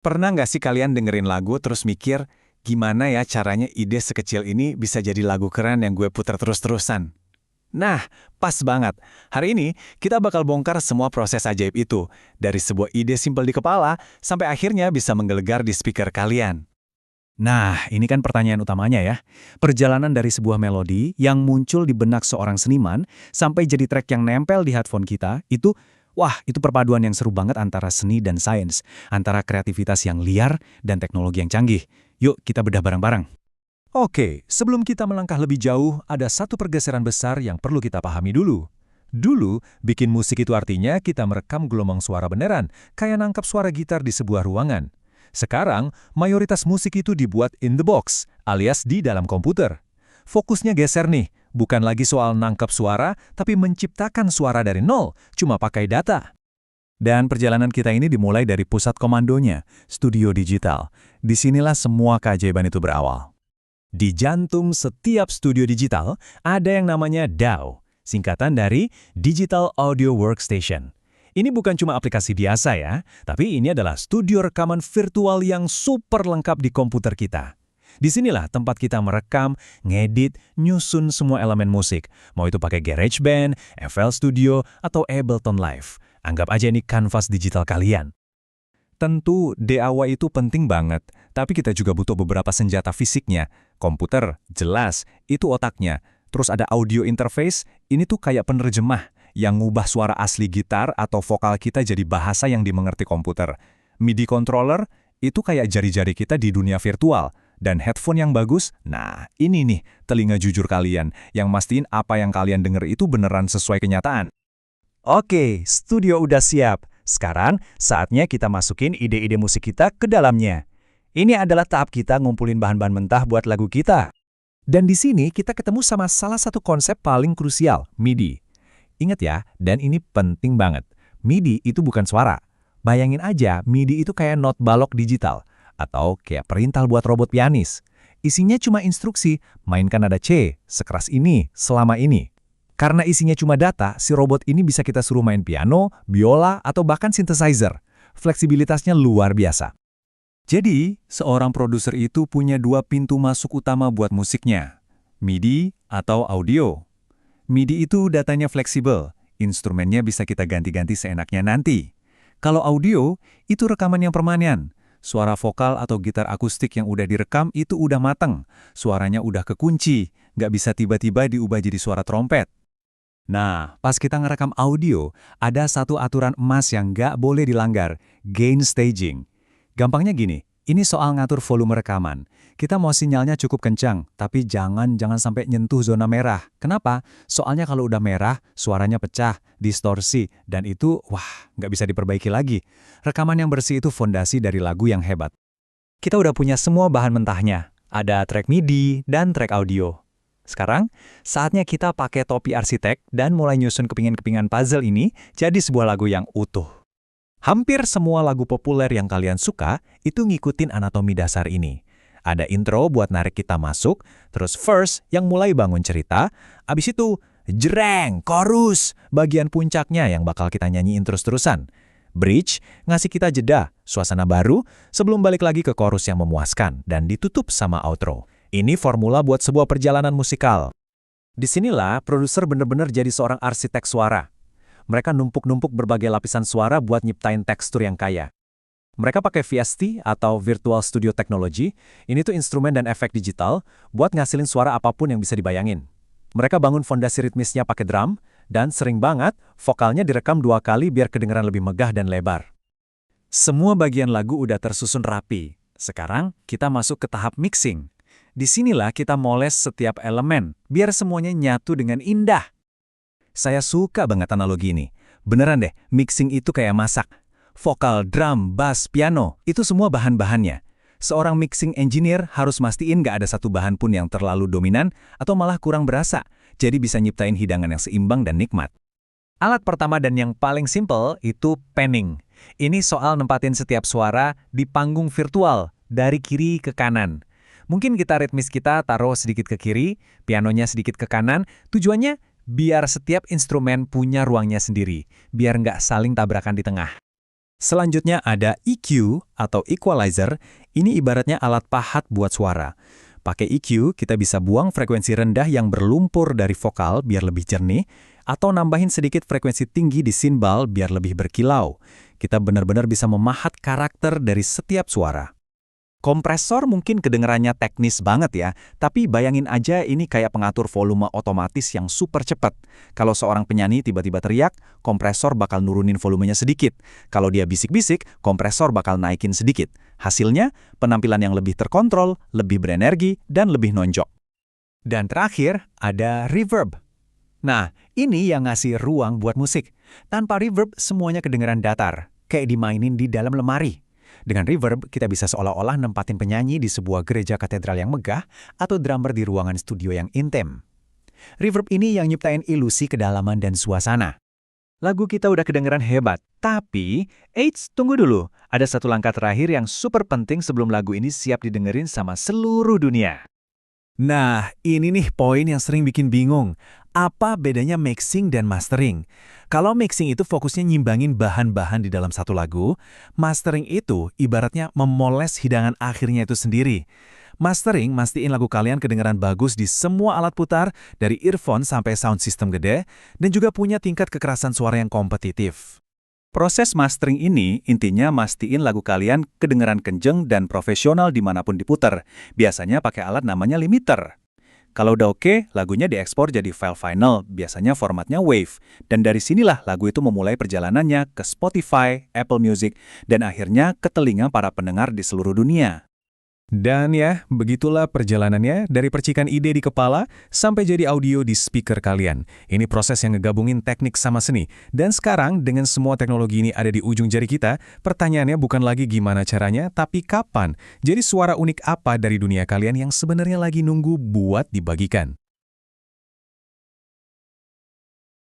Pernah nggak sih kalian dengerin lagu terus mikir, gimana ya caranya ide sekecil ini bisa jadi lagu keren yang gue putar terus-terusan? Nah, pas banget. Hari ini kita bakal bongkar semua proses ajaib itu, dari sebuah ide simpel di kepala sampai akhirnya bisa menggelegar di speaker kalian. Nah, ini kan pertanyaan utamanya ya. Perjalanan dari sebuah melodi yang muncul di benak seorang seniman sampai jadi track yang nempel di headphone kita, itu perpaduan yang seru banget antara seni dan sains, antara kreativitas yang liar dan teknologi yang canggih. Yuk, kita bedah bareng-bareng. Oke, sebelum kita melangkah lebih jauh, ada satu pergeseran besar yang perlu kita pahami dulu. Dulu, bikin musik itu artinya kita merekam gelombang suara beneran, kayak nangkap suara gitar di sebuah ruangan. Sekarang, mayoritas musik itu dibuat in the box, alias di dalam komputer. Fokusnya geser nih, bukan lagi soal nangkap suara, tapi menciptakan suara dari nol, cuma pakai data. Dan perjalanan kita ini dimulai dari pusat komandonya, studio digital. Disinilah semua keajaiban itu berawal. Di jantung setiap studio digital, ada yang namanya DAW, singkatan dari Digital Audio Workstation. Ini bukan cuma aplikasi biasa ya, tapi ini adalah studio rekaman virtual yang super lengkap di komputer kita. Disinilah tempat kita merekam, ngedit, nyusun semua elemen musik. Mau itu pakai GarageBand, FL Studio, atau Ableton Live. Anggap aja ini kanvas digital kalian. Tentu, DAW itu penting banget, tapi kita juga butuh beberapa senjata fisiknya. Komputer, jelas, itu otaknya. Terus ada audio interface, ini tuh kayak penerjemah yang ngubah suara asli gitar atau vokal kita jadi bahasa yang dimengerti komputer. MIDI controller, itu kayak jari-jari kita di dunia virtual. Dan headphone yang bagus, nah ini nih telinga jujur kalian, yang mastiin apa yang kalian denger itu beneran sesuai kenyataan. Oke, studio udah siap. Sekarang, saatnya kita masukin ide-ide musik kita ke dalamnya. Ini adalah tahap kita ngumpulin bahan-bahan mentah buat lagu kita. Dan di sini kita ketemu sama salah satu konsep paling krusial, MIDI. Ingat ya, dan ini penting banget. MIDI itu bukan suara. Bayangin aja, MIDI itu kayak not balok digital. Atau kayak perintah buat robot pianis. Isinya cuma instruksi, mainkan nada C, sekeras ini, selama ini. Karena isinya cuma data, si robot ini bisa kita suruh main piano, biola, atau bahkan synthesizer. Fleksibilitasnya luar biasa. Jadi, seorang produser itu punya dua pintu masuk utama buat musiknya. MIDI atau audio. MIDI itu datanya fleksibel, instrumennya bisa kita ganti-ganti seenaknya nanti. Kalau audio, itu rekaman yang permanen. Suara vokal atau gitar akustik yang udah direkam itu udah mateng. Suaranya udah kekunci, nggak bisa tiba-tiba diubah jadi suara trompet. Nah, pas kita ngerekam audio, ada satu aturan emas yang nggak boleh dilanggar, gain staging. Gampangnya gini, ini soal ngatur volume rekaman. Kita mau sinyalnya cukup kencang, tapi jangan sampai nyentuh zona merah. Kenapa? Soalnya kalau udah merah, suaranya pecah, distorsi, dan itu, nggak bisa diperbaiki lagi. Rekaman yang bersih itu fondasi dari lagu yang hebat. Kita udah punya semua bahan mentahnya. Ada track MIDI dan track audio. Sekarang, saatnya kita pakai topi arsitek dan mulai nyusun kepingan-kepingan puzzle ini jadi sebuah lagu yang utuh. Hampir semua lagu populer yang kalian suka itu ngikutin anatomi dasar ini. Ada intro buat narik kita masuk, terus verse yang mulai bangun cerita, abis itu jreng, chorus, bagian puncaknya yang bakal kita nyanyiin terus-terusan. Bridge ngasih kita jeda, suasana baru, sebelum balik lagi ke chorus yang memuaskan dan ditutup sama outro. Ini formula buat sebuah perjalanan musikal. Disinilah produser bener-bener jadi seorang arsitek suara. Mereka numpuk-numpuk berbagai lapisan suara buat nyiptain tekstur yang kaya. Mereka pakai VST atau Virtual Studio Technology, ini tuh instrumen dan efek digital, buat ngasilin suara apapun yang bisa dibayangin. Mereka bangun fondasi ritmisnya pakai drum, dan sering banget vokalnya direkam 2 kali biar kedengeran lebih megah dan lebar. Semua bagian lagu udah tersusun rapi. Sekarang kita masuk ke tahap mixing. Disinilah kita moles setiap elemen, biar semuanya nyatu dengan indah. Saya suka banget analogi ini. Beneran deh, mixing itu kayak masak. Vokal, drum, bass, piano, itu semua bahan-bahannya. Seorang mixing engineer harus mastiin nggak ada satu bahan pun yang terlalu dominan atau malah kurang berasa, jadi bisa nyiptain hidangan yang seimbang dan nikmat. Alat pertama dan yang paling simple itu panning. Ini soal nempatin setiap suara di panggung virtual, dari kiri ke kanan. Mungkin gitar ritmis kita taruh sedikit ke kiri, pianonya sedikit ke kanan, tujuannya biar setiap instrumen punya ruangnya sendiri, biar nggak saling tabrakan di tengah. Selanjutnya ada EQ atau equalizer, ini ibaratnya alat pahat buat suara. Pakai EQ, kita bisa buang frekuensi rendah yang berlumpur dari vokal biar lebih jernih, atau nambahin sedikit frekuensi tinggi di simbal biar lebih berkilau. Kita benar-benar bisa memahat karakter dari setiap suara. Kompresor mungkin kedengarannya teknis banget ya, tapi bayangin aja ini kayak pengatur volume otomatis yang super cepat. Kalau seorang penyanyi tiba-tiba teriak, kompresor bakal nurunin volumenya sedikit. Kalau dia bisik-bisik, kompresor bakal naikin sedikit. Hasilnya, penampilan yang lebih terkontrol, lebih berenergi, dan lebih nonjok. Dan terakhir, ada reverb. Nah, ini yang ngasih ruang buat musik. Tanpa reverb, semuanya kedengaran datar, kayak dimainin di dalam lemari. Dengan reverb, kita bisa seolah-olah nempatin penyanyi di sebuah gereja katedral yang megah atau drummer di ruangan studio yang intim. Reverb ini yang nyiptain ilusi kedalaman dan suasana. Lagu kita udah kedengeran hebat, tapi, eits, tunggu dulu. Ada satu langkah terakhir yang super penting sebelum lagu ini siap didengerin sama seluruh dunia. Nah, ini nih poin yang sering bikin bingung. Apa bedanya mixing dan mastering? Kalau mixing itu fokusnya nyimbangin bahan-bahan di dalam satu lagu, mastering itu ibaratnya memoles hidangan akhirnya itu sendiri. Mastering mastiin lagu kalian kedengaran bagus di semua alat putar, dari earphone sampai sound system gede, dan juga punya tingkat kekerasan suara yang kompetitif. Proses mastering ini intinya mastiin lagu kalian kedengaran kenceng dan profesional dimanapun diputar. Biasanya pakai alat namanya limiter. Kalau udah oke, lagunya diekspor jadi file final, biasanya formatnya WAV. Dan dari sinilah lagu itu memulai perjalanannya ke Spotify, Apple Music, dan akhirnya ke telinga para pendengar di seluruh dunia. Dan ya, begitulah perjalanannya dari percikan ide di kepala sampai jadi audio di speaker kalian. Ini proses yang ngegabungin teknik sama seni. Dan sekarang, dengan semua teknologi ini ada di ujung jari kita, pertanyaannya bukan lagi gimana caranya, tapi kapan. Jadi suara unik apa dari dunia kalian yang sebenarnya lagi nunggu buat dibagikan?